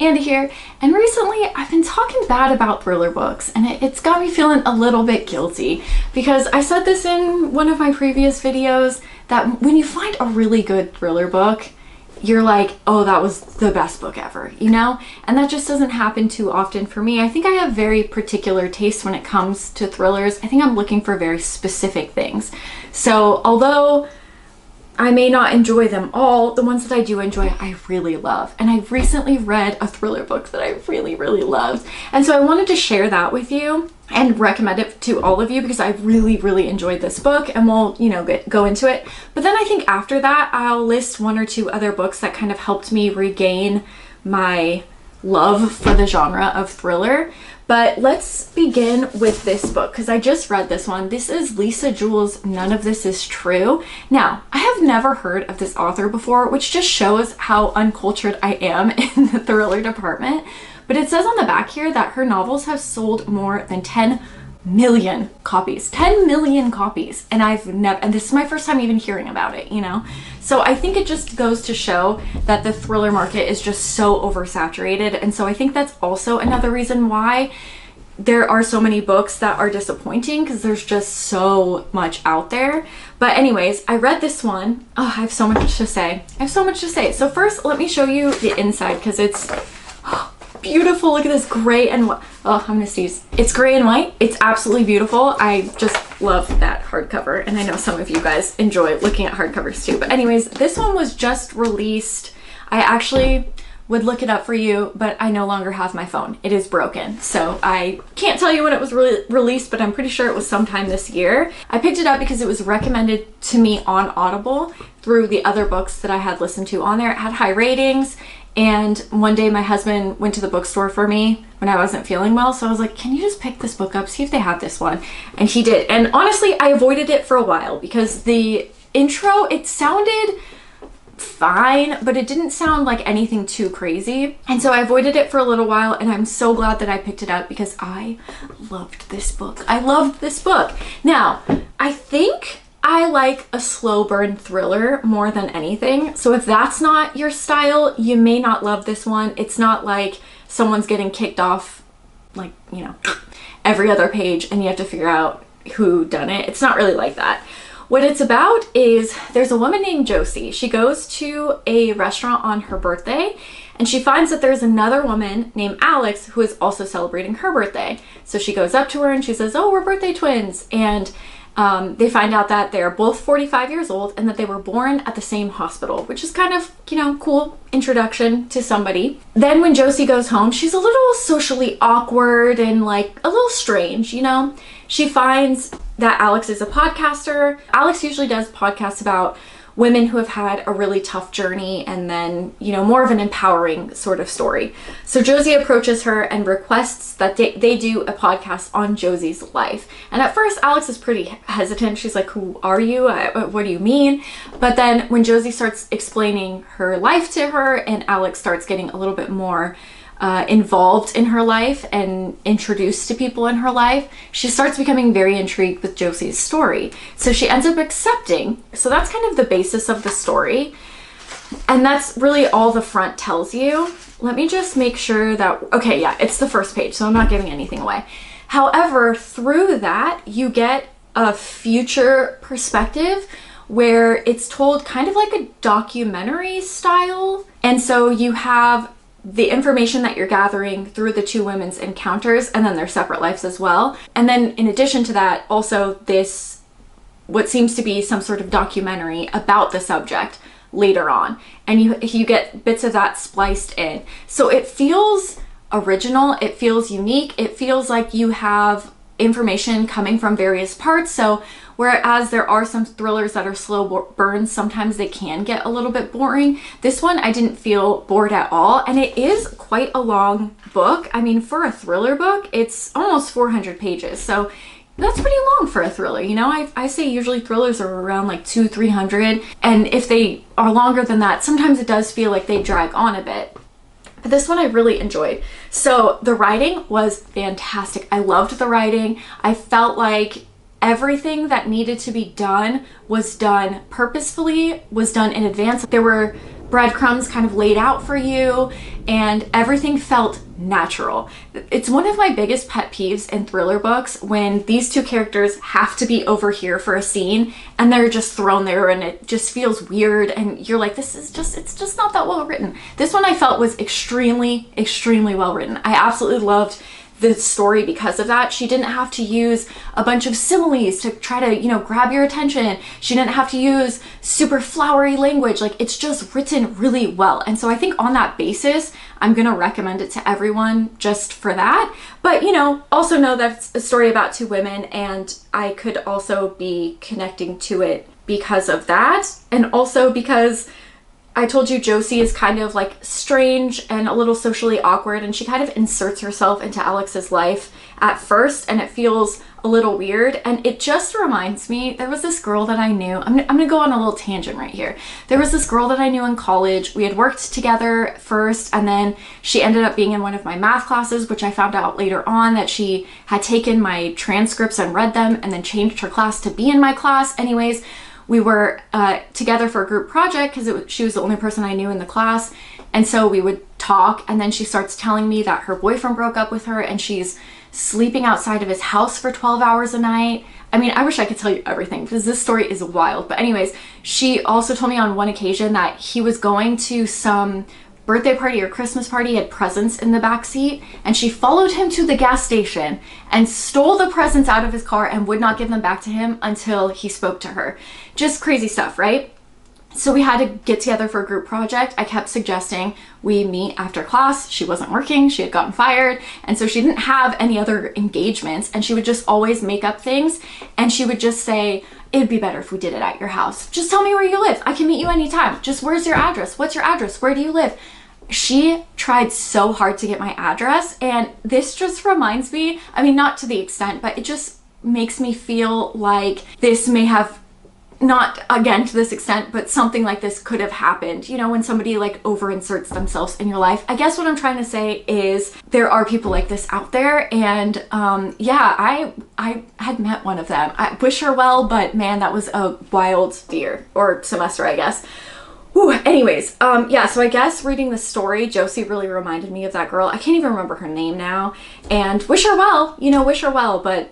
Andy here, and recently I've been talking bad about thriller books, and it's got me feeling a little bit guilty because I said this in one of my previous videos that when you find a really good thriller book, you're like, oh, that was the best book ever, you know? And that just doesn't happen too often for me. I think I have very particular taste when it comes to thrillers. I think I'm looking for very specific things. So although I may not enjoy them all, the ones that I do enjoy, I really love. And I recently read a thriller book that I really, really loved. And so I wanted to share that with you and recommend it to all of you because I really, really enjoyed this book, and we'll, go into it. But then I think after that, I'll list one or two other books that kind of helped me regain my love for the genre of thriller. But let's begin with this book because I just read this one. This is Lisa Jewell's None of This Is True. Now, I have never heard of this author before, which just shows how uncultured I am in the thriller department. But it says on the back here that her novels have sold more than 10 million copies. 10 million copies. And and this is my first time even hearing about it, So I think it just goes to show that the thriller market is just so oversaturated. And so I think that's also another reason why there are so many books that are disappointing, because there's just so much out there. But anyways, I read this one. Oh, I have so much to say. So first, let me show you the inside because it's beautiful. Look at this gray and white. Oh, I'm gonna sneeze. It's gray and white. It's absolutely beautiful. I just love that hardcover, and I know some of you guys enjoy looking at hardcovers too. But anyways, this one was just released. I actually would look it up for you, but I no longer have my phone. It is broken, so I can't tell you when it was released, but I'm pretty sure it was sometime this year. I picked it up because it was recommended to me on Audible through the other books that I had listened to on there. It had high ratings. And one day my husband went to the bookstore for me when I wasn't feeling well. So I was like, can you just pick this book up, see if they have this one? And he did. And honestly, I avoided it for a while because the intro, it sounded fine, but it didn't sound like anything too crazy. And so I avoided it for a little while, and I'm so glad that I picked it up because I loved this book. Now, I think I like a slow burn thriller more than anything. So if that's not your style, you may not love this one. It's not like someone's getting kicked off, like, every other page and you have to figure out who done it. It's not really like that. What it's about is there's a woman named Josie. She goes to a restaurant on her birthday and she finds that there's another woman named Alex who is also celebrating her birthday. So she goes up to her and she says, oh, we're birthday twins. And they find out that they're both 45 years old and that they were born at the same hospital, which is kind of, cool introduction to somebody. Then when Josie goes home, she's a little socially awkward and like a little strange, She finds that Alex is a podcaster. Alex usually does podcasts about women who have had a really tough journey and then, more of an empowering sort of story. So Josie approaches her and requests that they do a podcast on Josie's life. And at first, Alex is pretty hesitant. She's like, who are you? What do you mean? But then when Josie starts explaining her life to her and Alex starts getting a little bit more involved in her life and introduced to people in her life, she starts becoming very intrigued with Josie's story. So she ends up accepting. So that's kind of the basis of the story. And that's really all the front tells you. Let me just make sure that, okay, yeah, it's the first page, so I'm not giving anything away. However, through that, you get a future perspective where it's told kind of like a documentary style. And so you have the information that you're gathering through the two women's encounters and then their separate lives as well. And then in addition to that, also this, what seems to be some sort of documentary about the subject later on. And you get bits of that spliced in. So it feels original, it feels unique, it feels like you have information coming from various parts. So whereas there are some thrillers that are slow burns, sometimes they can get a little bit boring. This one, I didn't feel bored at all. And it is quite a long book. I mean, for a thriller book, it's almost 400 pages. So that's pretty long for a thriller. I say usually thrillers are around like 200-300. And if they are longer than that, sometimes it does feel like they drag on a bit. But this one I really enjoyed. So the writing was fantastic. I loved the writing. I felt like everything that needed to be done was done purposefully, was done in advance. There were breadcrumbs kind of laid out for you, and everything felt natural. It's one of my biggest pet peeves in thriller books when these two characters have to be over here for a scene and they're just thrown there and it just feels weird and you're like, it's just not that well written. This one I felt was extremely, extremely well written. I absolutely loved the story because of that. She didn't have to use a bunch of similes to try to, you know, grab your attention. She didn't have to use super flowery language. Like, it's just written really well. And so I think on that basis, I'm gonna recommend it to everyone just for that. But, you know, also know that it's a story about two women, and I could also be connecting to it because of that. And also because I told you Josie is kind of like strange and a little socially awkward, and she kind of inserts herself into Alex's life at first, and it feels a little weird. And it just reminds me, there was this girl that I knew. I'm gonna go on a little tangent right here. There was this girl that I knew in college. We had worked together first, and then she ended up being in one of my math classes, which I found out later on that she had taken my transcripts and read them and then changed her class to be in my class. Anyways, we were together for a group project because she was the only person I knew in the class. And so we would talk, and then she starts telling me that her boyfriend broke up with her and she's sleeping outside of his house for 12 hours a night. I mean, I wish I could tell you everything because this story is wild. But anyways, she also told me on one occasion that he was going to some birthday party or Christmas party, had presents in the back seat, and she followed him to the gas station and stole the presents out of his car and would not give them back to him until he spoke to her. Just crazy stuff, right? So we had to get together for a group project. I kept suggesting we meet after class. She wasn't working, she had gotten fired, and so she didn't have any other engagements, and she would just always make up things, and she would just say, it'd be better if we did it at your house. Just tell me where you live. I can meet you anytime. Just where's your address? What's your address? Where do you live? She tried so hard to get my address, and this just reminds me, I mean, not to the extent, but it just makes me feel like this may have, not again to this extent, but something like this could have happened, you know, when somebody like over inserts themselves in your life. I guess what I'm trying to say is there are people like this out there, and yeah, I had met one of them. I wish her well, but man, that was a wild year or semester, I guess. Ooh, anyways, yeah, so I guess reading the story, Josie really reminded me of that girl. I can't even remember her name now, and wish her well, you know, wish her well, but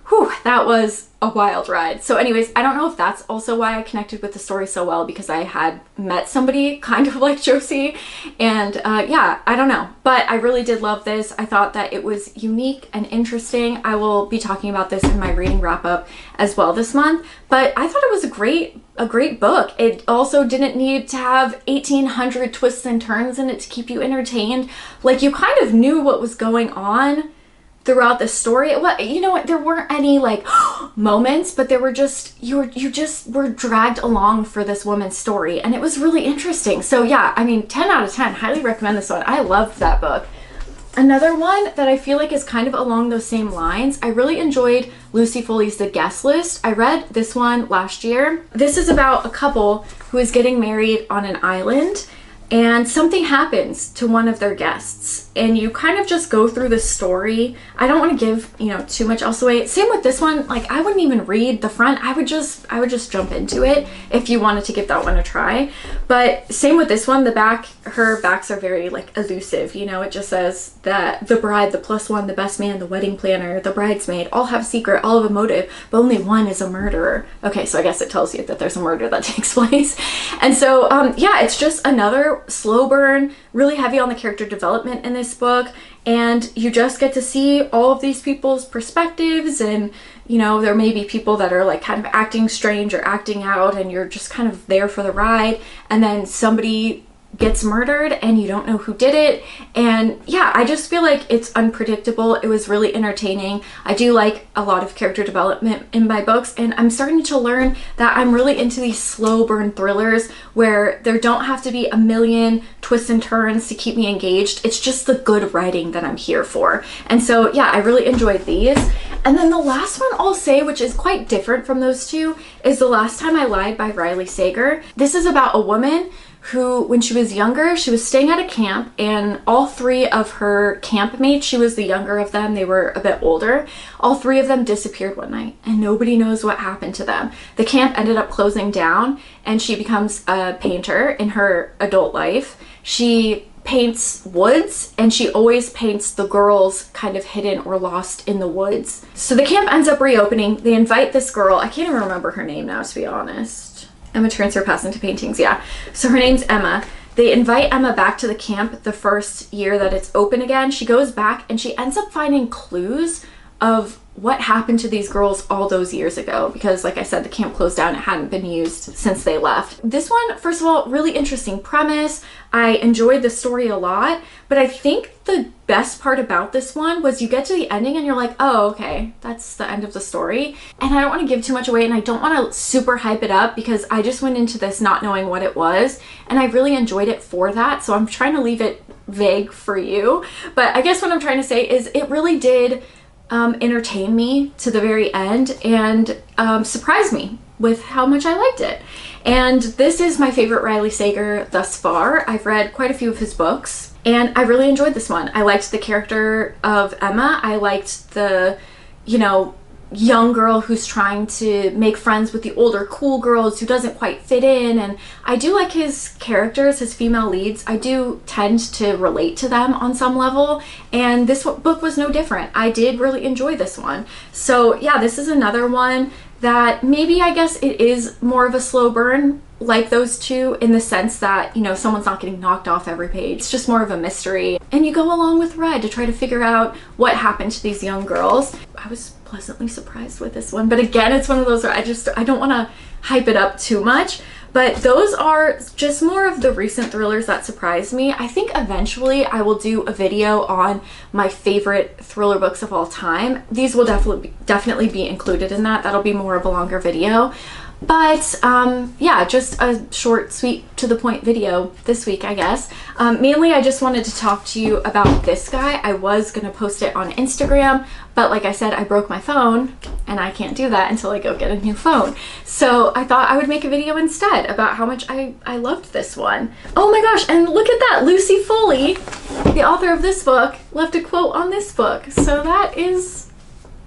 whew, that was a wild ride. So anyways, I don't know if that's also why I connected with the story so well, because I had met somebody kind of like Josie, and yeah, I don't know, but I really did love this. I thought that it was unique and interesting. I will be talking about this in my reading wrap up as well this month, but I thought it was a great book. It also didn't need to have 1800 twists and turns in it to keep you entertained. Like, you kind of knew what was going on throughout the story. Well, you know what, there weren't any like moments, but there were just, you just were dragged along for this woman's story, and it was really interesting. So yeah, I mean, 10 out of 10, highly recommend this one. I loved that book. Another one that I feel like is kind of along those same lines, I really enjoyed Lucy Foley's The Guest List. I read this one last year. This is about a couple who is getting married on an island, and something happens to one of their guests, and you kind of just go through the story. I don't want to give, you know, too much else away. Same with this one, like, I wouldn't even read the front. I would just jump into it if you wanted to give that one a try. But same with this one, the back, her backs are very like elusive, you know. It just says that the bride, the plus one, the best man, the wedding planner, the bridesmaid, all have a secret, all have a motive, but only one is a murderer. Okay, so I guess it tells you that there's a murder that takes place. And so yeah, it's just another slow burn, really heavy on the character development in this book, and you just get to see all of these people's perspectives, and you know, there may be people that are like kind of acting strange or acting out, and you're just kind of there for the ride, and then somebody gets murdered and you don't know who did it. And yeah, I just feel like it's unpredictable. It was really entertaining. I do like a lot of character development in my books, and I'm starting to learn that I'm really into these slow burn thrillers where there don't have to be a million twists and turns to keep me engaged. It's just the good writing that I'm here for. And so yeah, I really enjoyed these. And then the last one I'll say, which is quite different from those two, is The Last Time I Lied by Riley Sager. This is about a woman who, when she was younger, she was staying at a camp, and all three of her campmates, she was the younger of them, they were a bit older, all three of them disappeared one night, and nobody knows what happened to them. The camp ended up closing down, and she becomes a painter in her adult life. She paints woods, and she always paints the girls kind of hidden or lost in the woods. So the camp ends up reopening. They invite this girl, I can't even remember her name now, to be honest. Emma turns her past into paintings, yeah. So her name's Emma. They invite Emma back to the camp the first year that it's open again. She goes back and she ends up finding clues of what happened to these girls all those years ago, because like I said, the camp closed down. It hadn't been used since they left. This one, first of all, really interesting premise. I enjoyed the story a lot, but I think the best part about this one was you get to the ending and you're like, oh, okay, that's the end of the story. And I don't want to give too much away, and I don't want to super hype it up, because I just went into this not knowing what it was, and I really enjoyed it for that. So I'm trying to leave it vague for you. But I guess what I'm trying to say is it really did entertain me to the very end, and surprised me with how much I liked it. And this is my favorite Riley Sager thus far. I've read quite a few of his books, and I really enjoyed this one. I liked the character of Emma. I liked the, you know, young girl who's trying to make friends with the older cool girls who doesn't quite fit in. And I do like his characters, his female leads. I do tend to relate to them on some level, and this book was no different. I did really enjoy this one. So yeah, this is another one that maybe, I guess it is more of a slow burn like those two, in the sense that, you know, someone's not getting knocked off every page. It's just more of a mystery, and you go along with the ride to try to figure out what happened to these young girls. I was pleasantly surprised with this one, but again, it's one of those where I don't want to hype it up too much. But those are just more of the recent thrillers that surprised me. I think eventually I will do a video on my favorite thriller books of all time. These will definitely be included in that. That'll be more of a longer video. But yeah, just a short, sweet, to the point video this week, I guess. Mainly, I just wanted to talk to you about this guy. I was going to post it on Instagram, but like I said, I broke my phone, and I can't do that until I go get a new phone. So I thought I would make a video instead about how much I loved this one. Oh my gosh, and look at that! Lucy Foley, the author of this book, left a quote on this book. So that is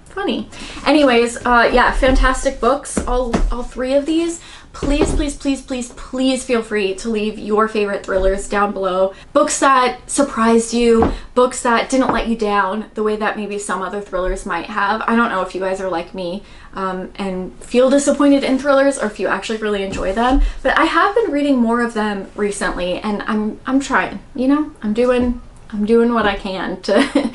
funny. Anyways, yeah, fantastic books, all three of these. Please, please, please, please, please feel free to leave your favorite thrillers down below. Books that surprised you, books that didn't let you down the way that maybe some other thrillers might have. I don't know if you guys are like me and feel disappointed in thrillers, or if you actually really enjoy them, but I have been reading more of them recently, and I'm trying, you know, I'm doing what I can to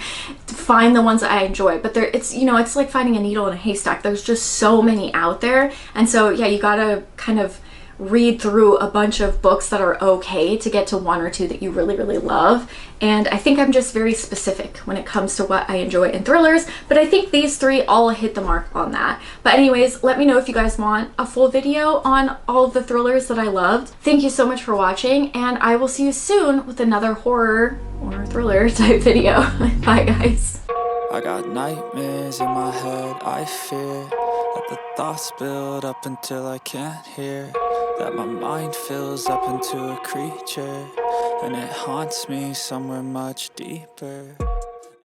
find the ones that I enjoy. But it's, you know, it's like finding a needle in a haystack. There's just so many out there. And so yeah, you gotta kind of read through a bunch of books that are okay to get to one or two that you really, really love. And I think I'm just very specific when it comes to what I enjoy in thrillers, but I think these three all hit the mark on that. But anyways, let me know if you guys want a full video on all of the thrillers that I loved. Thank you so much for watching, and I will see you soon with another horror or thriller type video. Bye guys. I got nightmares in my head, I fear that the thoughts build up until I can't hear, that my mind fills up into a creature, and it haunts me somewhere much deeper.